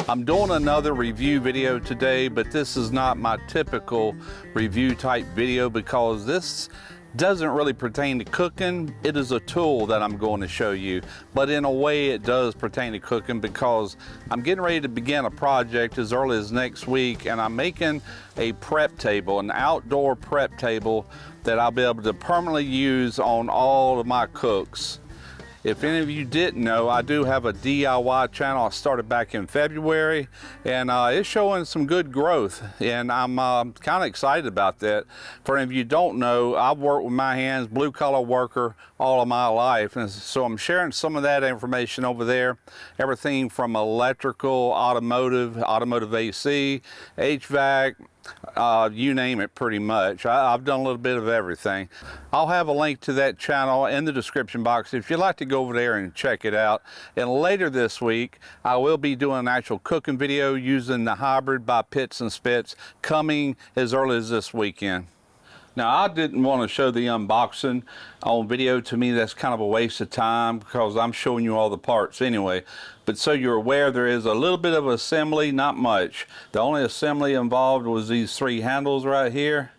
I'm doing another review video today, but this is not my typical review type video because this doesn't really pertain to cooking. It is a tool that I'm going to show you, but in a way it does pertain to cooking because I'm getting ready to begin a project as early as next week, and I'm making a prep table, an outdoor prep table that I'll be able to permanently use on all of my cooks. If any of you didn't know, I do have a DIY channel I started back in February, and it's showing some good growth, and I'm kind of excited about that. For any of you who don't know, I've worked with my hands, blue collar worker all of my life, and so I'm sharing some of that information over there. Everything from electrical, automotive AC, HVAC, you name it pretty much. I've done a little bit of everything. I'll have a link to that channel in the description box if you'd like to go over there and check it out. And later this week, I will be doing an actual cooking video using the hybrid by Pits and Spits, coming as early as this weekend. Now, I didn't want to show the unboxing on video. To me, that's kind of a waste of time because I'm showing you all the parts anyway. But so you're aware, there is a little bit of assembly, not much. The only assembly involved was these three handles right here.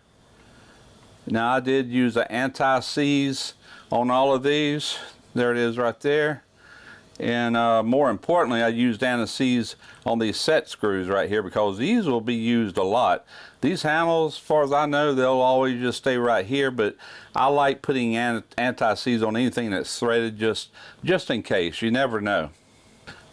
Now, I did use an anti-seize on all of these. There it is right there. And more importantly, I used anti-seize on these set screws right here because these will be used a lot. These handles, as far as I know, they'll always just stay right here, but I like putting anti-seize on anything that's threaded just in case. You never know.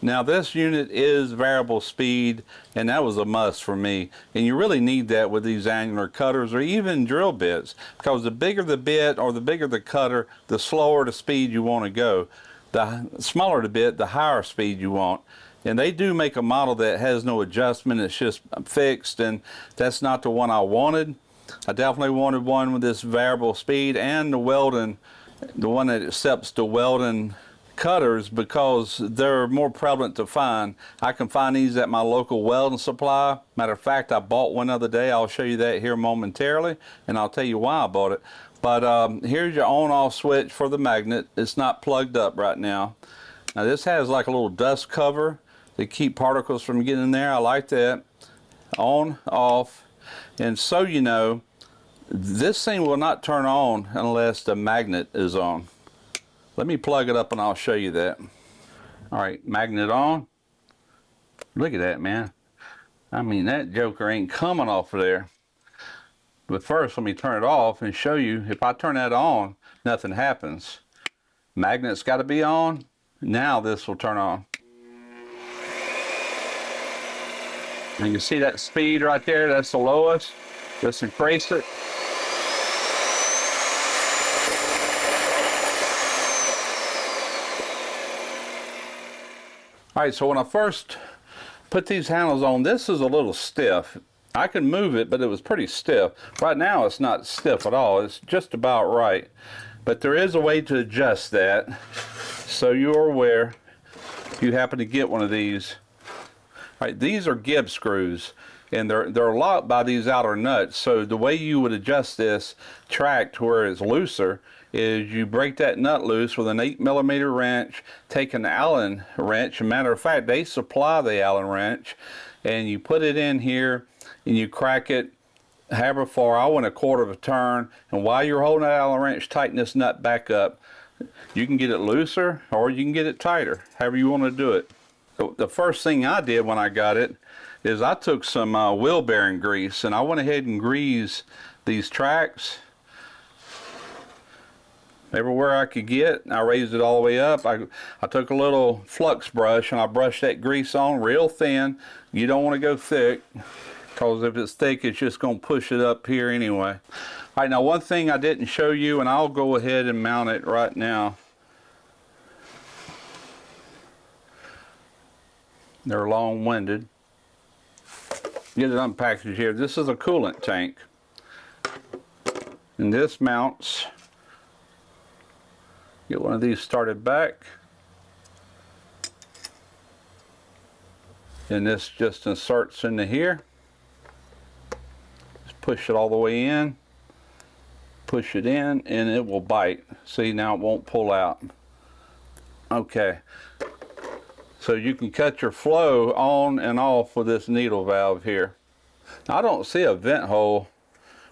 Now, this unit is variable speed, and that was a must for me. And you really need that with these annular cutters or even drill bits, because the bigger the bit or the bigger the cutter, the slower the speed you want to go. The smaller the bit, the higher speed you want. And they do make a model that has no adjustment, it's just fixed, and that's not the one I wanted. I definitely wanted one with this variable speed and the Weldon, the one that accepts the Weldon cutters, because they're more prevalent to find. I can find these at my local Weldon supply. Matter of fact, I bought one the other day. I'll show you that here momentarily, and I'll tell you why I bought it. But here's your on-off switch for the magnet. It's not plugged up right now. Now, this has like a little dust cover to keep particles from getting in there. I like that. On, off. And so you know, this thing will not turn on unless the magnet is on. Let me plug it up and I'll show you that. All right, magnet on. Look at that, man. I mean, that joker ain't coming off of there. But first, let me turn it off and show you. If I turn that on, nothing happens. Magnet's got to be on. Now this will turn on. And you see that speed right there? That's the lowest. Just increase it. All right, so when I first put these handles on, this is a little stiff. I can move it, but it was pretty stiff. Right now, it's not stiff at all. It's just about right. But there is a way to adjust that, so you're aware if you happen to get one of these. All right, these are Gibb screws, and they're locked by these outer nuts. So the way you would adjust this track to where it's looser is you break that nut loose with an 8mm wrench, take an Allen wrench. As a matter of fact, they supply the Allen wrench, and you put it in here and you crack it however far. I went a quarter of a turn, and while you're holding that Allen wrench, tighten this nut back up. You can get it looser or you can get it tighter, however you want to do it. So the first thing I did when I got it is I took some wheel bearing grease and I went ahead and greased these tracks everywhere I could get. I raised it all the way up. I took a little flux brush and I brushed that grease on real thin. You don't want to go thick, because if it's thick, it's just going to push it up here anyway. All right, now one thing I didn't show you, and I'll go ahead and mount it right now. They're long-winded. Get it unpackaged here. This is a coolant tank, and this mounts. Get one of these started back, and this just inserts into here. Just push it all the way in, push it in, and it will bite. See, now it won't pull out. Okay, So you can cut your flow on and off with this needle valve here. Now, I don't see a vent hole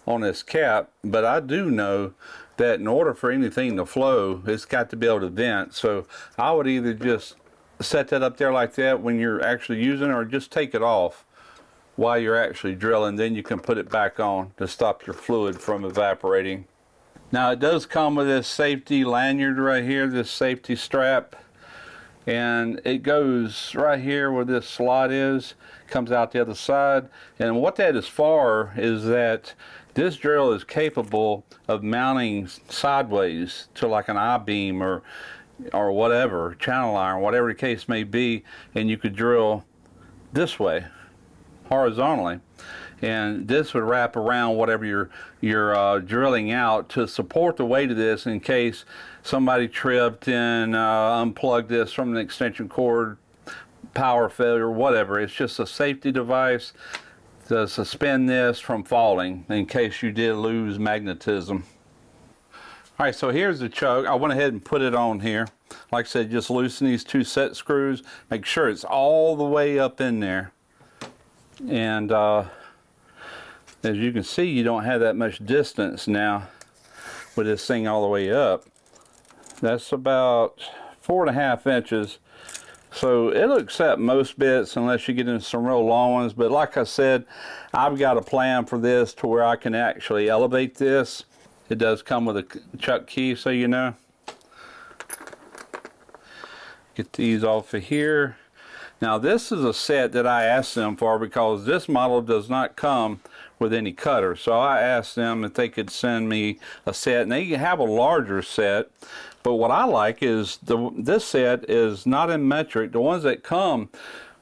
on this cap, but I do know that in order for anything to flow, it's got to be able to vent. So I would either just set that up there like that when you're actually using it, or just take it off while you're actually drilling. Then you can put it back on to stop your fluid from evaporating. Now, it does come with this safety lanyard right here, this safety strap. And it goes right here where this slot is, comes out the other side. And what that is for is that this drill is capable of mounting sideways to like an I-beam or whatever, channel iron, whatever the case may be, and you could drill this way, horizontally. And this would wrap around whatever you're drilling out to support the weight of this in case somebody tripped and unplugged this from an extension cord, power failure, whatever. It's just a safety device to suspend this from falling in case you did lose magnetism. All right, so here's the choke. I went ahead and put it on here. Like I said, just loosen these two set screws. Make sure it's all the way up in there. And as you can see, you don't have that much distance now with this thing all the way up. That's about 4.5 inches. So it'll accept most bits unless you get into some real long ones. But like I said, I've got a plan for this to where I can actually elevate this. It does come with a chuck key, so you know. Get these off of here. Now this is a set that I asked them for because this model does not come with any cutter. So I asked them if they could send me a set, and they have a larger set. But what I like is this set is not in metric. The ones that come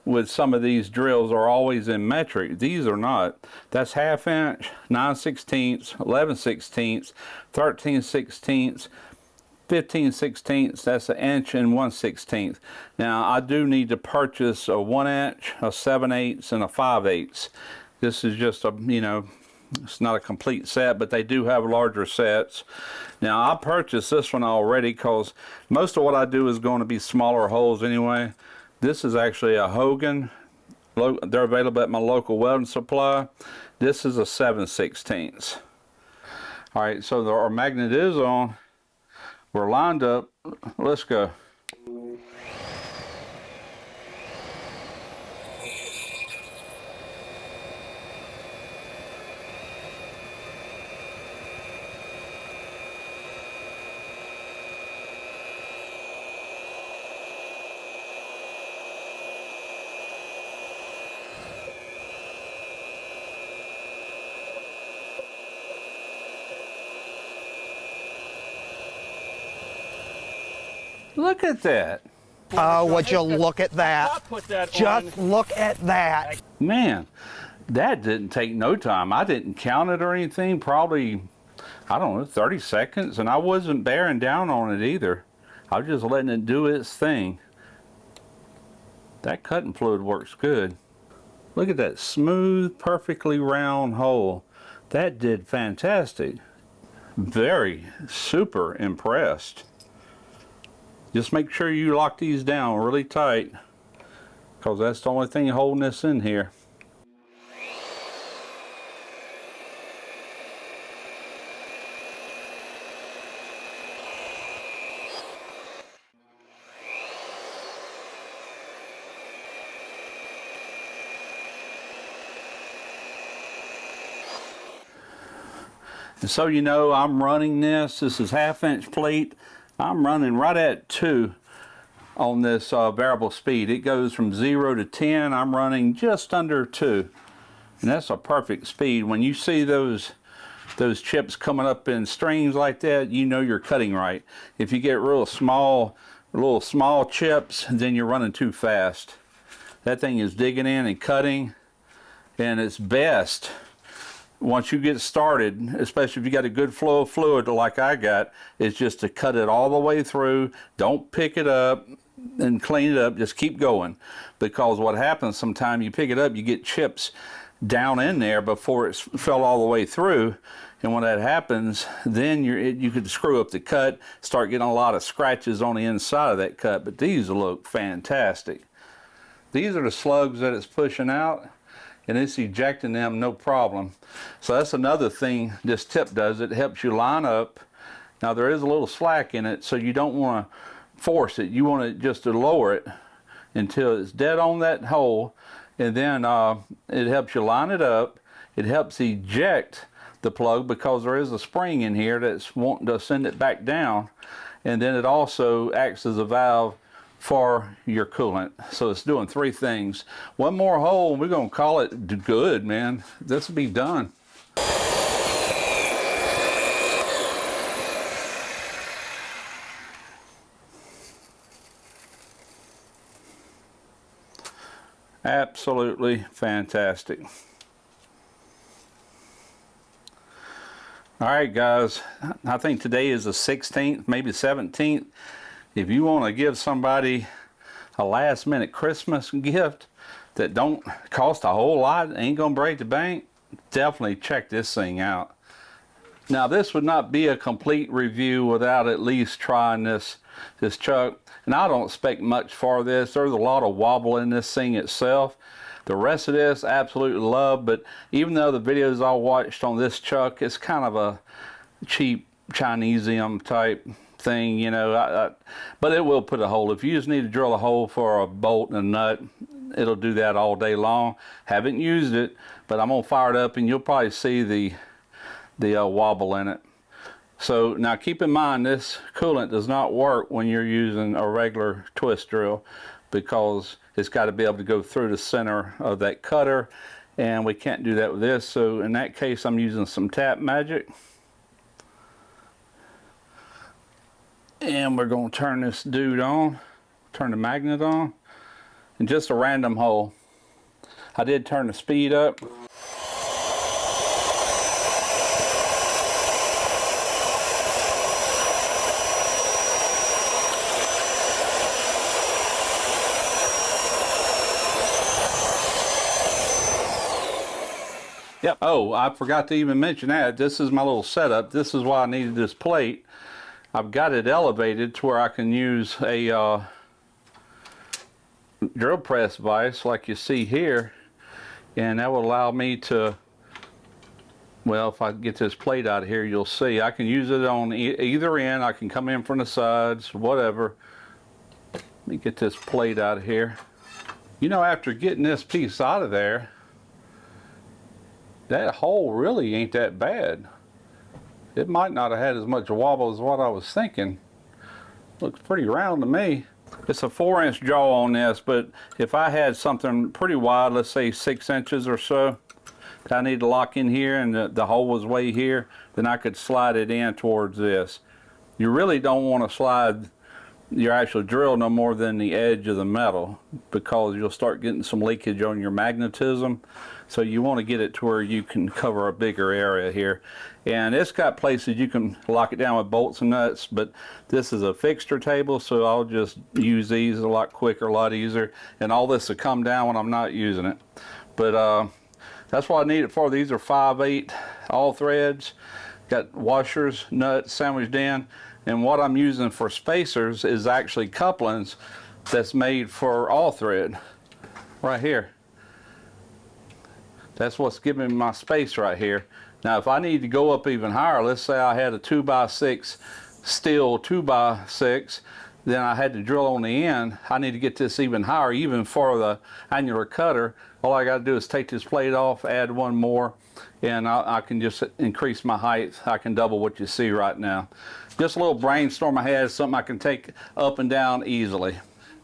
with some of these drills are always in metric. These are not. That's 1/2 inch, 9/16, 11/16, 13/16, 15/16. That's 1 inch and 1/16. Now I do need to purchase a 1 inch, a 7/8, and a 5/8. This is just a, you know, it's not a complete set, but they do have larger sets. Now I purchased this one already because most of what I do is going to be smaller holes anyway. This is actually a Hogan. They're available at my local Weldon supply. This is a 7/16. All right, so our magnet is on. We're lined up. Let's go. Look at that. Oh, would you look at that? Just look at that. Man, that didn't take no time. I didn't count it or anything. Probably, I don't know, 30 seconds. And I wasn't bearing down on it either. I was just letting it do its thing. That cutting fluid works good. Look at that smooth, perfectly round hole. That did fantastic. Very super impressed. Just make sure you lock these down really tight, because that's the only thing holding this in here. And so you know, I'm running this. This is 1/2 inch plate. I'm running right at 2 on this variable speed. It goes from 0 to 10. I'm running just under 2. And that's a perfect speed. When you see those chips coming up in strings like that, you know you're cutting right. If you get little small chips, then you're running too fast. That thing is digging in and cutting, and it's best once you get started, especially if you got a good flow of fluid like I got, is just to cut it all the way through. Don't pick it up and clean it up. Just keep going, because what happens sometimes you pick it up, you get chips down in there before it fell all the way through, and when that happens, then you could screw up the cut, start getting a lot of scratches on the inside of that cut. But these look fantastic. These are the slugs that it's pushing out, and it's ejecting them no problem. So that's another thing this tip does. It helps you line up. Now there is a little slack in it, so you don't want to force it. You want it just to lower it until it's dead on that hole, and then it helps you line it up. It helps eject the plug because there is a spring in here that's wanting to send it back down, and then it also acts as a valve for your coolant. So it's doing three things. One more hole and we're gonna call it good, man. This will be done. Absolutely fantastic. All right, guys, I think today is the 16th, maybe 17th. If you want to give somebody a last-minute Christmas gift that don't cost a whole lot, ain't gonna break the bank, definitely check this thing out. Now, this would not be a complete review without at least trying this chuck. And I don't expect much for this. There's a lot of wobble in this thing itself. The rest of this, absolutely love, but even though the videos I watched on this chuck, it's kind of a cheap Chinesium type thing, you know, but it will put a hole. If you just need to drill a hole for a bolt and a nut, it'll do that all day long. Haven't used it, but I'm gonna fire it up and you'll probably see the wobble in it. So now keep in mind, this coolant does not work when you're using a regular twist drill, because it's got to be able to go through the center of that cutter, and we can't do that with this. So in that case, I'm using some Tap Magic, and we're going to turn this dude on, turn the magnet on, and just a random hole. I did turn the speed up. Yep. Oh, I forgot to even mention that. This is my little setup. This is why I needed this plate. I've got it elevated to where I can use a drill press vise like you see here, and that will allow me to, well, if I get this plate out of here, you'll see I can use it on either end. I can come in from the sides, whatever. Let me get this plate out of here. You know, after getting this piece out of there, that hole really ain't that bad. It might not have had as much wobble as what I was thinking. Looks pretty round to me. It's a 4-inch jaw on this, but if I had something pretty wide, let's say 6 inches or so, that I need to lock in here and the hole was way here, then I could slide it in towards this. You really don't want to slide your actual drill no more than the edge of the metal, because you'll start getting some leakage on your magnetism. So you want to get it to where you can cover a bigger area here. And it's got places you can lock it down with bolts and nuts, but this is a fixture table, so I'll just use these a lot quicker, a lot easier. And all this will come down when I'm not using it. But that's what I need it for. These are 5/8 all threads. Got washers, nuts sandwiched in. And what I'm using for spacers is actually couplings that's made for all thread right here. That's what's giving me my space right here. Now, if I need to go up even higher, let's say I had a 2x6 steel 2x6, then I had to drill on the end. I need to get this even higher, even for the annular cutter. All I got to do is take this plate off, add one more, and I can just increase my height. I can double what you see right now. Just a little brainstorm I had, something I can take up and down easily.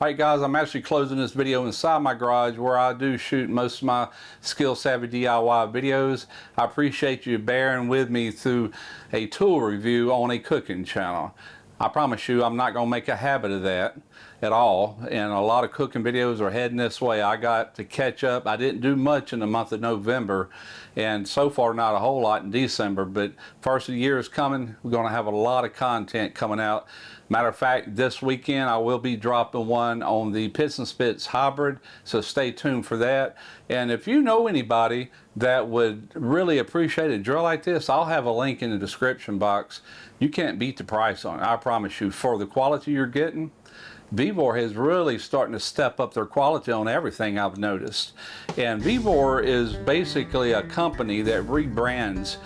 All right, guys, I'm actually closing this video inside my garage where I do shoot most of my Skill Savvy DIY videos. I appreciate you bearing with me through a tool review on a cooking channel. I promise you I'm not going to make a habit of that at all, and a lot of cooking videos are heading this way. I got to catch up. I didn't do much in the month of November, and so far not a whole lot in December, but first of the year is coming. We're going to have a lot of content coming out. Matter of fact, this weekend I will be dropping one on the Pits and Spits hybrid, so stay tuned for that. And if you know anybody that would really appreciate a drill like this, I'll have a link in the description box. You can't beat the price on it, I promise you. For the quality you're getting, Vevor is really starting to step up their quality on everything, I've noticed. And Vevor is basically a company that rebrands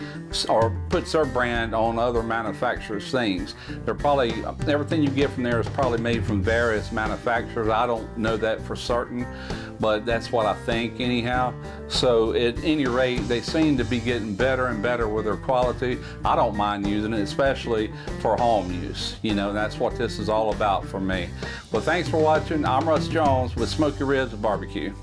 or puts their brand on other manufacturers' things. They're probably, everything you get from there is probably made from various manufacturers. I don't know that for certain, but that's what I think anyhow. So at any rate, they seem to be getting better and better with their quality. I don't mind using it, especially for home use. You know, that's what this is all about for me. Well, thanks for watching. I'm Russ Jones with Smoky Ribs Barbecue.